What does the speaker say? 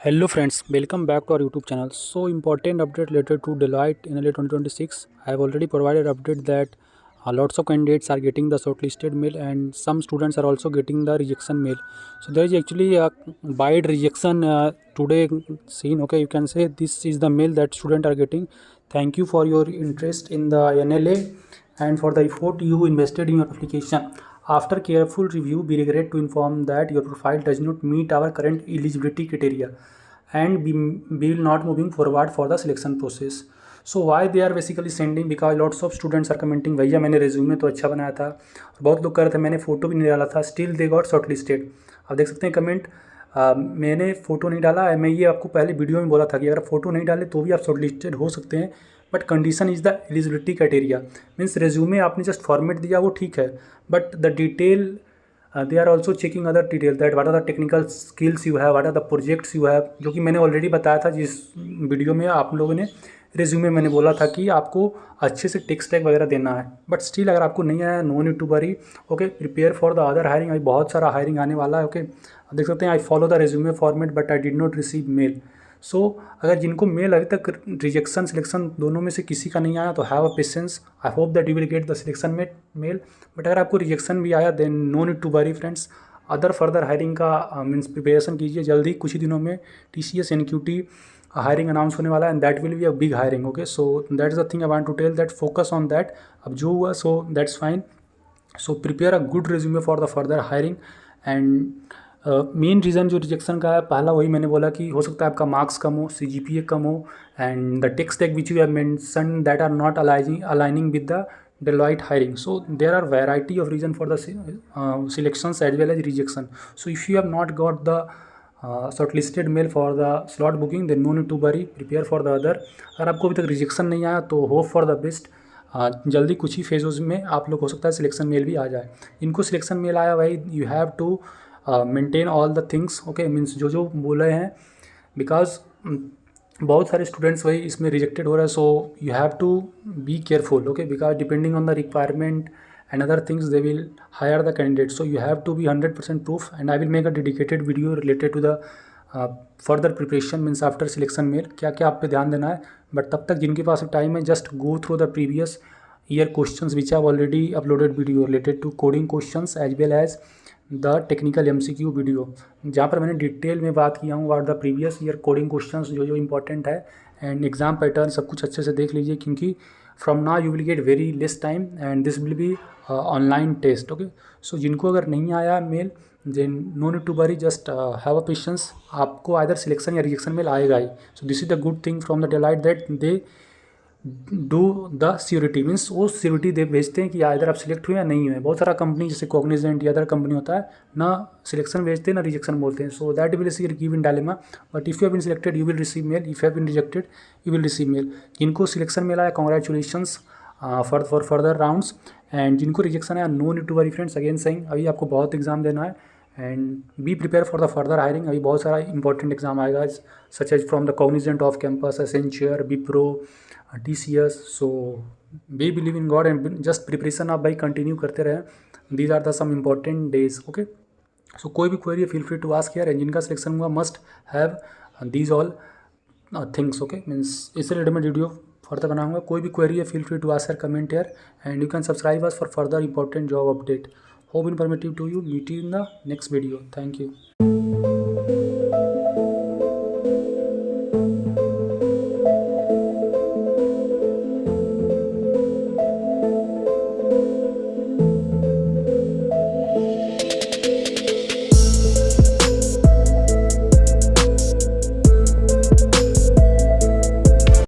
Hello friends, welcome back to our YouTube channel. So important update related to Deloitte in NLA 2026. I have already provided update that lots of candidates are getting the shortlisted mail and some students are also getting the rejection mail. So there is actually a wide rejection today seen. Okay, you can say this is the mail that students are getting. Thank you for your interest in the NLA and for the effort you invested in your application. After careful review, we regret to inform that your profile does not meet our current eligibility criteria and we will not moving forward for the selection process. So why they are basically sending, because lots of students are commenting भैया मैंने resume तो अच्छा बनाया था और बहुत लोग कह रहे थे मैंने फ़ोटो भी नहीं डाला था, still they got short listed. आप देख सकते हैं कमेंट, मैंने फ़ोटो नहीं डाला. मैं ये आपको पहले वीडियो में बोला था कि अगर फ़ोटो नहीं डाले तो भी आप शॉर्ट लिस्टेड हो सकते हैं, but condition is the eligibility criteria. Means resume आपने जस्ट फॉर्मेट दिया वो ठीक है, but the detail they are also checking other detail that what are the technical skills you have, what are the projects you have, जो कि मैंने already बताया था जिस वीडियो में आप लोगों ने रेज्यूमे मैंने बोला था कि आपको अच्छे से टेक्स्ट टैग वगैरह देना है. बट स्टिल अगर आपको नहीं आया, no need to worry. Okay, prepare for the other hiring. अभी बहुत सारा हायरिंग आने वाला है. ओके, आप देख सकते हैं I follow the resume format but I did not receive mail. So अगर जिनको मेल अभी तक रिजेक्शन सिलेक्शन दोनों में से किसी का नहीं आया तो have a patience. I hope that you will get the selection mail. But अगर आपको रिजेक्शन भी आया then no need to worry friends. Other further hiring का मीन्स प्रिपरेशन कीजिए. जल्दी कुछ ही दिनों में TCS NQT हायरिंग अनाउंस होने वाला है and that will be a big hiring. Okay, so that is the thing I want to tell, that focus on that. अब जो हुआ सो that's fine. So prepare a good resume for the further hiring. And main reason जो rejection का है, पहला वही मैंने बोला कि हो सकता है आपका मार्क्स कम हो, CGPA कम हो, and the text tag which you have mention that are not aligning with the Deloitte hiring. So there are variety of reason for the selections as well as rejection. So if you have not got the shortlisted mail for the slot booking, then no need to worry, prepare for the other. अगर आपको अभी तक rejection नहीं आया तो hope for the best. जल्दी कुछ ही फेजोज में आप लोग हो सकता है सिलेक्शन मेल भी आ जाए. इनको सिलेक्शन मेल आया भाई, you have to maintain all the things. Okay, means जो जो बोले हैं, बिकॉज बहुत सारे स्टूडेंट्स वही इसमें रिजेक्टेड हो रहा है. So you have to be careful. Okay, because depending on the requirement and other things they will hire the candidate. So you have to be 100% proof, and I will make a dedicated video related to the further preparation, means after selection mail क्या क्या आप पे ध्यान देना है. But तब तक जिनके पास टाइम है, just go through the previous year questions which have already uploaded video related to coding questions as well as the technical MCQ video, जहाँ पर मैंने डिटेल में बात किया हूँ about the previous year coding questions जो जो इंपॉर्टेंट है, एंड एग्जाम पैटर्न सब कुछ अच्छे से देख लीजिए, क्योंकि from now you will get very less time and this will be online test. Okay, so जिनको अगर नहीं आया mail then no need to worry, just have a patience. आपको आइदर सिलेक्शन या रिजेक्शन मेल आएगा ही. So this is the good thing from the Deloitte that they do the security, means वो security they भेजते हैं कि इधर आप सिलेक्ट हुए या नहीं हुए. बहुत सारा कंपनी जैसे कॉग्निजेंट या अदर कंपनी होता है ना, सिलेक्शन भेजते हैं ना रिजेक्शन बोलते हैं. So that will give in dilemma. But if you have been selected you will receive mail, if you have been rejected you will receive mail. जिनको सिलेक्शन मेल आया congratulations for further rounds, and जिनको rejection आया no need to worry friends. Again saying, अभी आपको बहुत exam देना है and be prepare for the further hiring. अभी बहुत सारा इंपॉर्टेंट एग्जाम आएगा, such as from the Cognizant off campus, Accenture, Wipro, TCS. So be believe in God and just preparation आप भाई कंटिन्यू करते रहें. These are the some important days. Okay, so कोई भी query feel free to ask here, and जिनका selection हुआ must have these all things. Okay, means इससे related मैं वीडियो फर्दर बनाऊंगा. कोई भी क्वेरी है feel free to ask comment here, and you can subscribe us for further important job update. Hope informative to you. Meet you in the next video. Thank you.